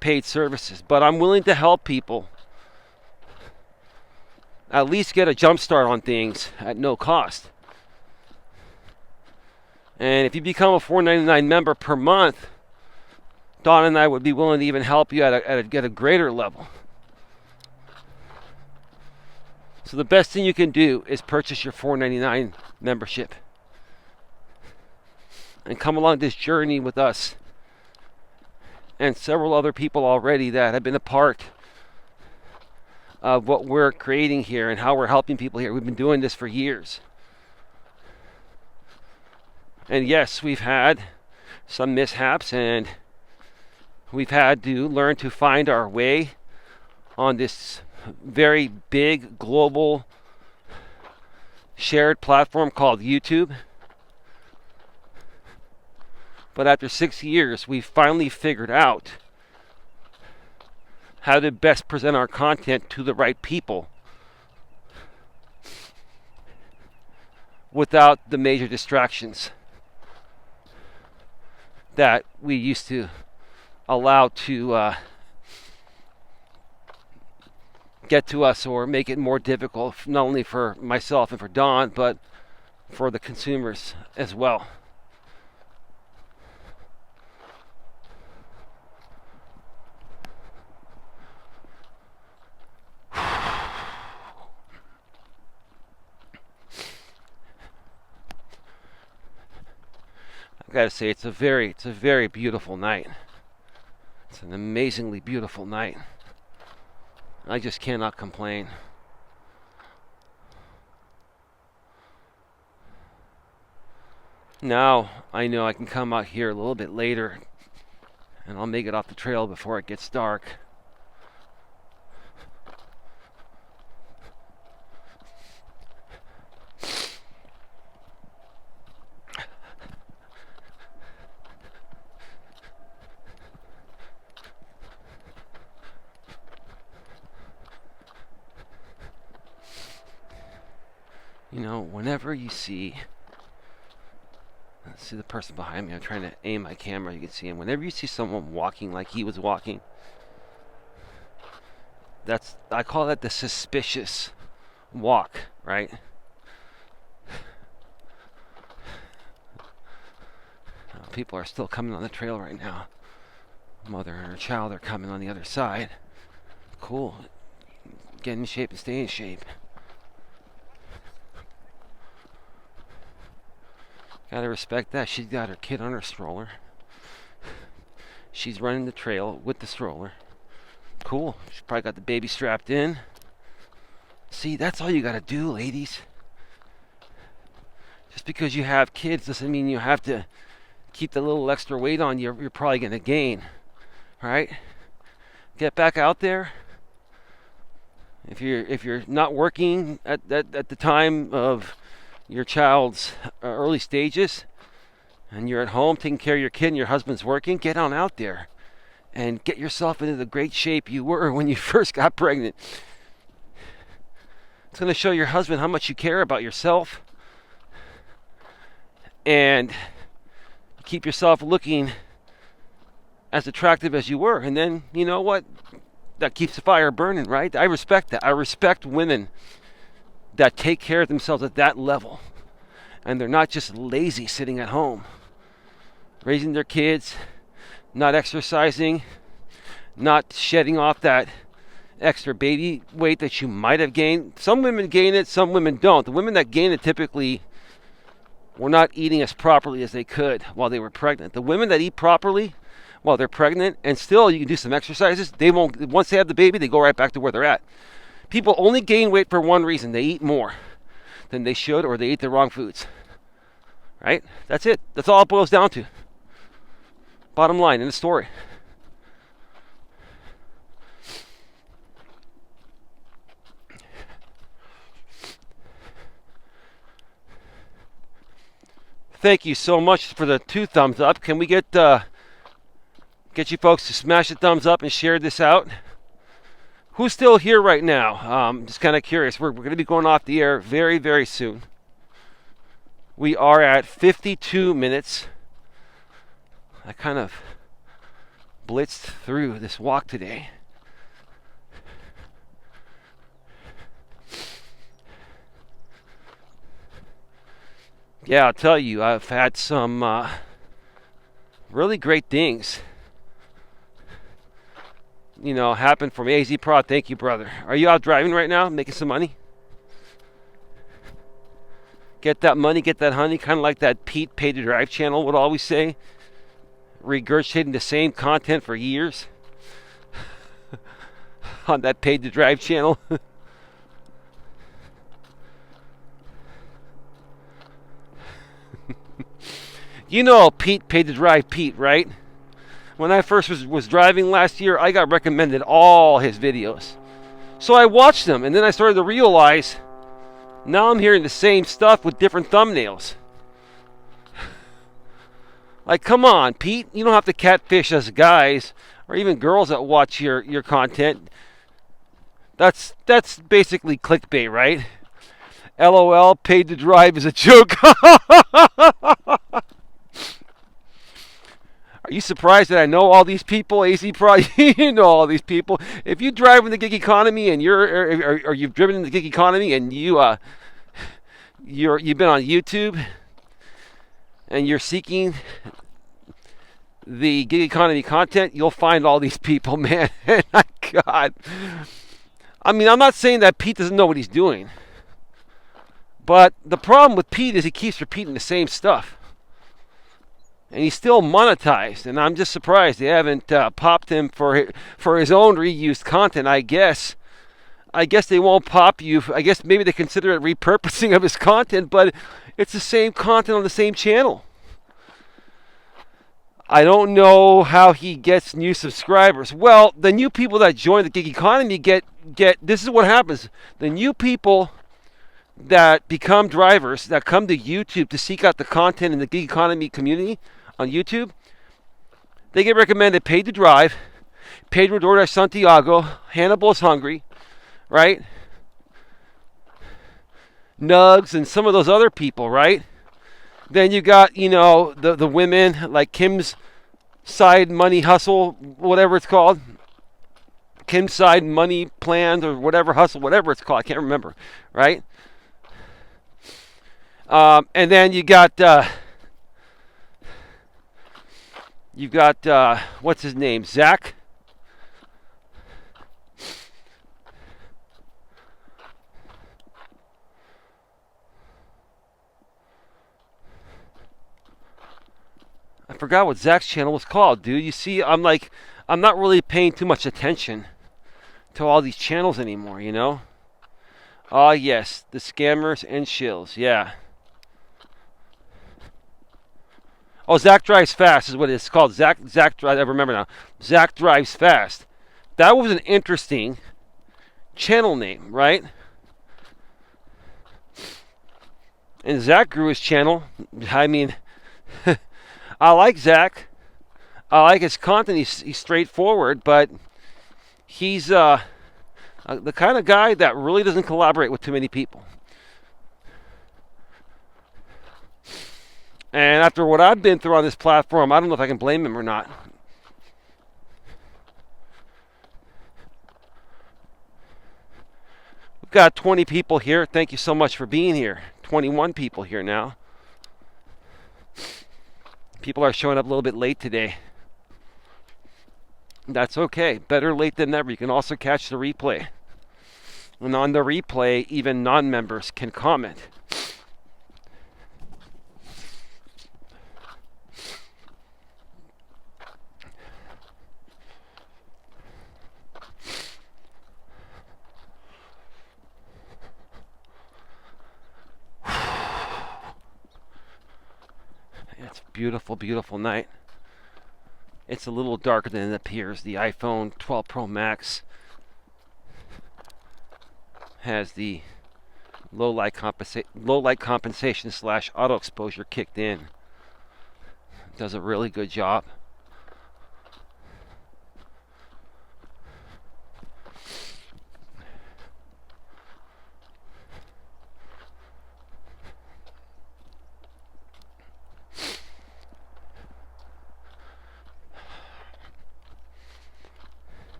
paid services. But I'm willing to help people at least get a jump start on things at no cost. And if you become a $4.99 member per month, Don and I would be willing to even help you at a greater level. So the best thing you can do is purchase your $4.99 membership and come along this journey with us and several other people already that have been a part of what we're creating here and how we're helping people here. We've been doing this for years. And yes, we've had some mishaps, and we've had to learn to find our way on this very big global shared platform called YouTube. But after 6 years, we finally figured out how to best present our content to the right people without the major distractions that we used to allow to get to us or make it more difficult, not only for myself and for Don, but for the consumers as well. I gotta say, it's a very beautiful night. It's an amazingly beautiful night. I just cannot complain. Now I know I can come out here a little bit later and I'll make it off the trail before it gets dark. You know, whenever you see, let's see the person behind me. I'm trying to aim my camera. You can see him. Whenever you see someone walking like he was walking, I call that the suspicious walk, right? People are still coming on the trail right now. Mother and her child are coming on the other side. Cool. Get in shape and stay in shape. Gotta respect that. She's got her kid on her stroller. She's running the trail with the stroller. Cool. She's probably got the baby strapped in. See, that's all you gotta do, ladies. Just because you have kids doesn't mean you have to keep the little extra weight on you're probably gonna gain. Right? Get back out there. If you're not working at the time of your child's early stages and you're at home taking care of your kid and your husband's working, get on out there and get yourself into the great shape you were when you first got pregnant. It's going to show your husband how much you care about yourself and keep yourself looking as attractive as you were. And then, you know what? That keeps the fire burning, right? I respect that. I respect women that take care of themselves at that level. And they're not just lazy sitting at home, raising their kids, not exercising, not shedding off that extra baby weight that you might have gained. Some women gain it, some women don't. The women that gain it typically were not eating as properly as they could while they were pregnant. The women that eat properly while they're pregnant and still you can do some exercises, they won't, once they have the baby, they go right back to where they're at. People only gain weight for one reason. They eat more than they should, or they eat the wrong foods. Right? That's it. That's all it boils down to. Bottom line in the story. Thank you so much for the 2 thumbs up. Can we get you folks to smash the thumbs up and share this out? Who's still here right now? Just kind of curious. We're going to be going off the air very, very soon. We are at 52 minutes. I kind of blitzed through this walk today. Yeah, I'll tell you, I've had some really great things happen for me. AZ Prod, thank you, brother. Are you out driving right now, making some money? Get that money, get that honey, kind of like that Pete Pay to Drive channel would always say. Regurgitating the same content for years on that Pay to Drive channel. You know Pete Paid to Drive Pete, right? When I first was driving last year, I got recommended all his videos. So I watched them, and then I started to realize, now I'm hearing the same stuff with different thumbnails. Like, come on, Pete. You don't have to catfish us guys, or even girls that watch your content. That's basically clickbait, right? LOL, Paid to Drive is a joke. Are you surprised that I know all these people? AZ Pro, you know all these people. If you drive in the gig economy and you've driven in the gig economy and you've been on YouTube and you're seeking the gig economy content, you'll find all these people, man. God. I mean, I'm not saying that Pete doesn't know what he's doing. But the problem with Pete is he keeps repeating the same stuff. And he's still monetized, and I'm just surprised they haven't popped him for his own reused content, I guess. I guess they won't pop you. I guess maybe they consider it repurposing of his content, but it's the same content on the same channel. I don't know how he gets new subscribers. Well, the new people that join the gig economy get this is what happens. The new people that become drivers that come to YouTube to seek out the content in the gig economy community on YouTube, they get recommended Paid to Drive, Pedro DoorDash Santiago, Hannibal's Hungry, right? Nugs and some of those other people, right? Then you got, the women like Kim's Side Money Hustle, whatever it's called. Kim's Side Money Plans or whatever hustle, whatever it's called. I can't remember, right? And then you got what's his name? Zach. I forgot what Zach's channel was called, dude. You see, I'm not really paying too much attention to all these channels anymore, you know? Ah, yes, the scammers and shills, yeah. Oh, Zach Drives Fast is what it's called. Zach I remember now. Zach Drives Fast. That was an interesting channel name, right? And Zach grew his channel. I mean, I like Zach. I like his content. He's straightforward, but he's the kind of guy that really doesn't collaborate with too many people. And after what I've been through on this platform, I don't know if I can blame him or not. We've got 20 people here. Thank you so much for being here. 21 people here now. People are showing up a little bit late today. That's okay. Better late than never. You can also catch the replay. And on the replay, even non-members can comment. It's a beautiful, beautiful night. It's a little darker than it appears. The iPhone 12 Pro Max has the low light compensation / auto exposure kicked in. Does a really good job.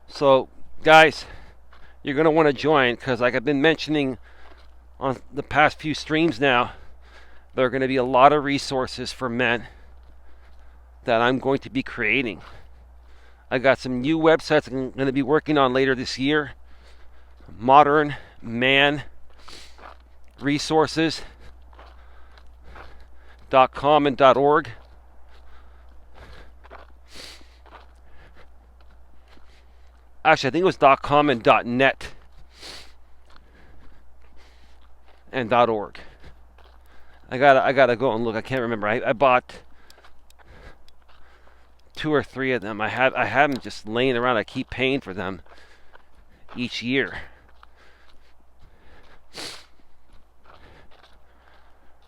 So, guys, you're going to want to join because, like I've been mentioning on the past few streams now, there are going to be a lot of resources for men that I'm going to be creating. I got some new websites I'm going to be working on later this year. Modern Man Resources.com and .org. Actually, I think it was .com and .net and .org. I gotta go and look. I can't remember. I bought 2 or 3 of them. I have them just laying around. I keep paying for them each year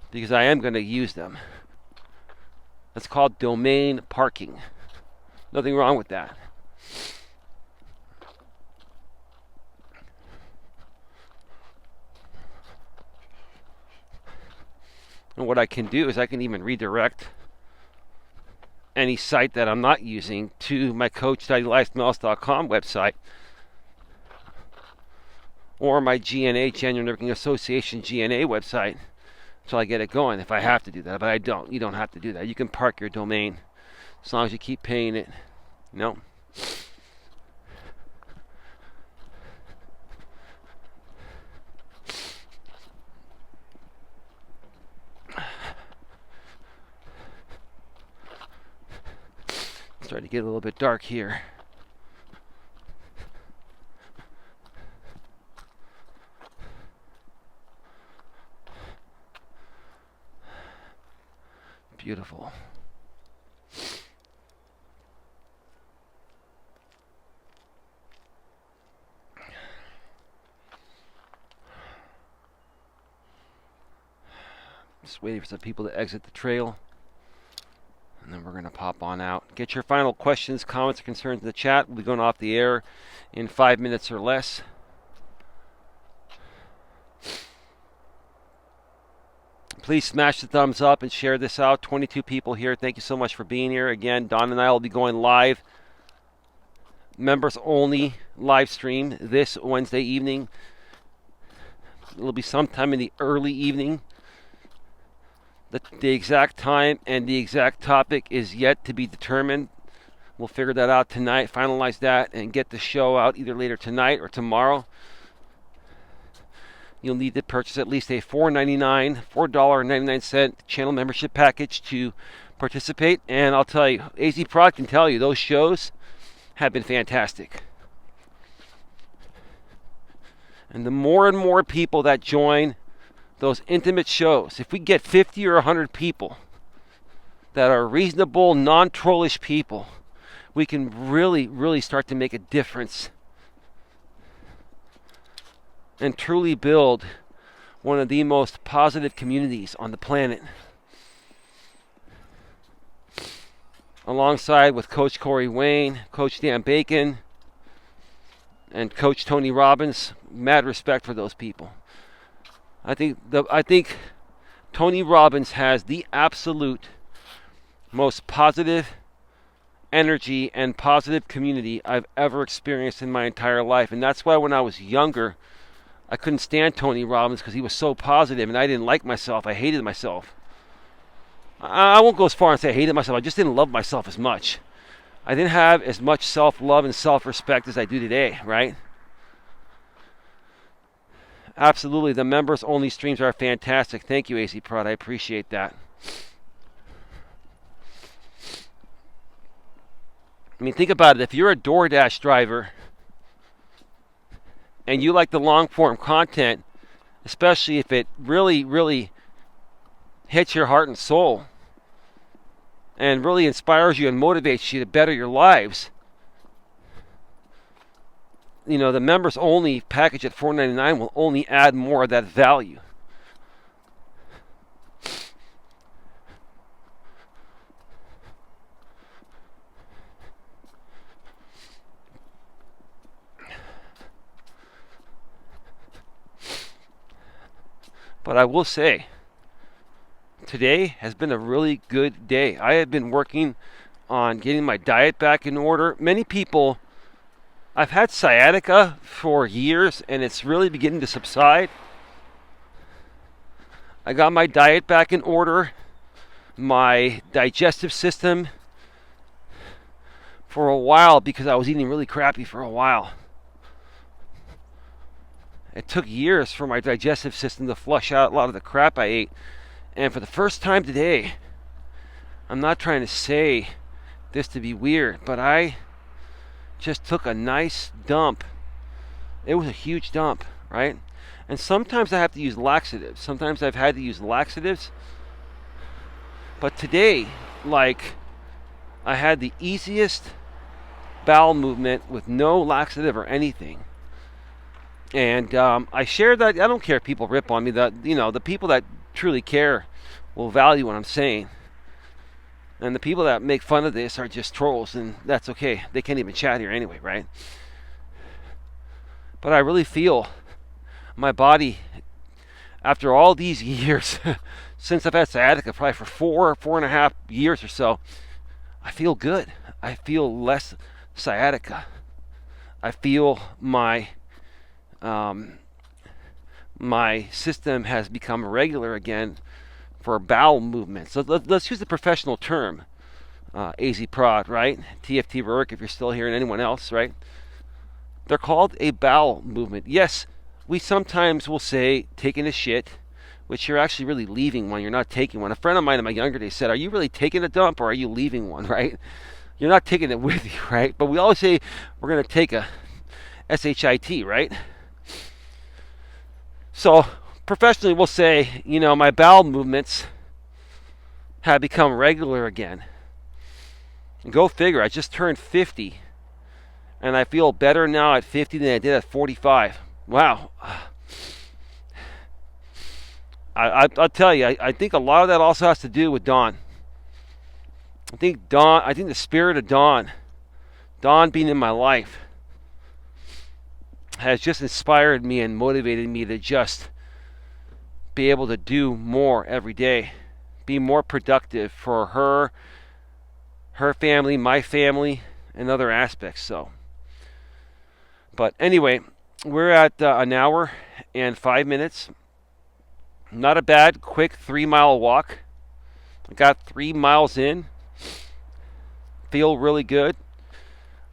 because I am going to use them. That's called domain parking. Nothing wrong with that. And what I can do is I can even redirect any site that I'm not using to my coach.eliasmelas.com website or my GNA, Genuine Networking Association GNA website until I get it going if I have to do that. But I don't. You don't have to do that. You can park your domain as long as you keep paying it. No. Starting to get a little bit dark here. Beautiful. Just waiting for some people to exit the trail. And then we're going to pop on out. Get your final questions, comments, or concerns in the chat. We'll be going off the air in 5 minutes or less. Please smash the thumbs up and share this out. 22 people here. Thank you so much for being here. Again, Don and I will be going live. Members only live stream this Wednesday evening. It'll be sometime in the early evening. The exact time and the exact topic is yet to be determined. We'll figure that out tonight, finalize that, and get the show out either later tonight or tomorrow. You'll need to purchase at least a $4.99 channel membership package to participate. And I'll tell you, AZ Prod can tell you, those shows have been fantastic. And the more and more people that join those intimate shows, if we get 50 or 100 people that are reasonable, non-trollish people, we can really, really start to make a difference and truly build one of the most positive communities on the planet. Alongside with Coach Corey Wayne, Coach Dan Bacon, and Coach Tony Robbins. Mad respect for those people. I think Tony Robbins has the absolute most positive energy and positive community I've ever experienced in my entire life. And that's why when I was younger, I couldn't stand Tony Robbins because he was so positive and I didn't like myself. I hated myself. I won't go as far and say I hated myself. I just didn't love myself as much. I didn't have as much self-love and self-respect as I do today, right? Absolutely. The members-only streams are fantastic. Thank you, AC Prod. I appreciate that. I mean, think about it. If you're a DoorDash driver and you like the long-form content, especially if it really, really hits your heart and soul and really inspires you and motivates you to better your lives, you know, the members only package at $4.99 will only add more of that value. But I will say, today has been a really good day. I have been working on getting my diet back in order. Many people, I've had sciatica for years and it's really beginning to subside. I got my diet back in order, my digestive system for a while because I was eating really crappy for a while. It took years for my digestive system to flush out a lot of the crap I ate. And for the first time today, I'm not trying to say this to be weird, but I just took a nice dump. It was a huge dump, right? And sometimes I have to use laxatives. Sometimes I've had to use laxatives. But today, like, I had the easiest bowel movement with no laxative or anything. And I shared that. I don't care if people rip on me. That, you know, the people that truly care will value what I'm saying. And the people that make fun of this are just trolls, and that's okay. They can't even chat here anyway, right? But I really feel my body, after all these years, since I've had sciatica, probably for 4.5 years or so, I feel good. I feel less sciatica. I feel my system has become regular again for bowel movement. So let's use the professional term, AZ Prod, right? TFT Rurik, if you're still here, and anyone else, right? They're called a bowel movement. Yes, we sometimes will say taking a shit, which you're actually really leaving one. You're not taking one. A friend of mine in my younger days said, are you really taking a dump or are you leaving one, right? You're not taking it with you, right? But we always say we're going to take a SHIT, right? So professionally, we'll say, you know, my bowel movements have become regular again. And go figure, I just turned 50, and I feel better now at 50 than I did at 45. Wow. I'll tell you, I think a lot of that also has to do with Dawn. I think the spirit of Dawn being in my life, has just inspired me and motivated me to just be able to do more every day, be more productive for her family, my family, and other aspects. So, but anyway, we're at an hour and 5 minutes. Not a bad, quick 3-mile walk. I got 3 miles in. Feel really good.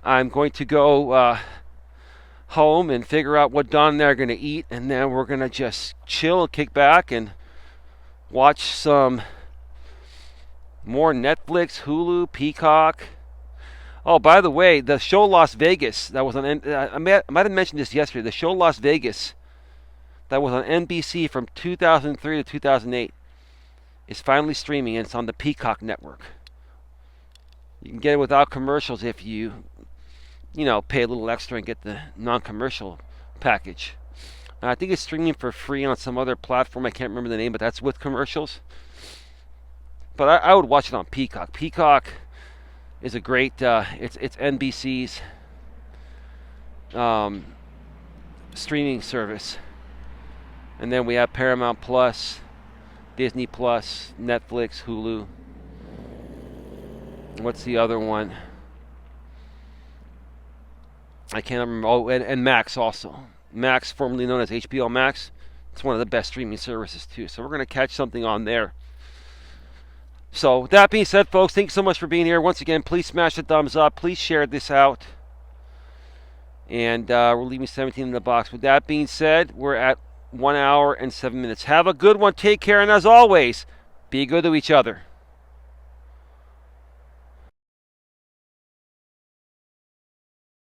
I'm going to go home and figure out what Don and I are going to eat, and then we're going to just chill and kick back and watch some more Netflix, Hulu, Peacock. Oh, by the way, the show Las Vegas, that was on, I might have mentioned this yesterday, the show Las Vegas that was on NBC from 2003 to 2008 is finally streaming, and it's on the Peacock network. You can get it without commercials if you pay a little extra and get the non-commercial package. I think it's streaming for free on some other platform. I can't remember the name, but that's with commercials. But I would watch it on Peacock. Peacock is a great, it's NBC's streaming service. And then we have Paramount Plus, Disney Plus, Netflix, Hulu. What's the other one? I can't remember. Oh, and Max also. Max, formerly known as HBO Max. It's one of the best streaming services too. So we're going to catch something on there. So with that being said, folks, thanks so much for being here. Once again, please smash the thumbs up. Please share this out. And we're leaving 17 in the box. With that being said, we're at 1 hour and 7 minutes. Have a good one. Take care. And as always, be good to each other.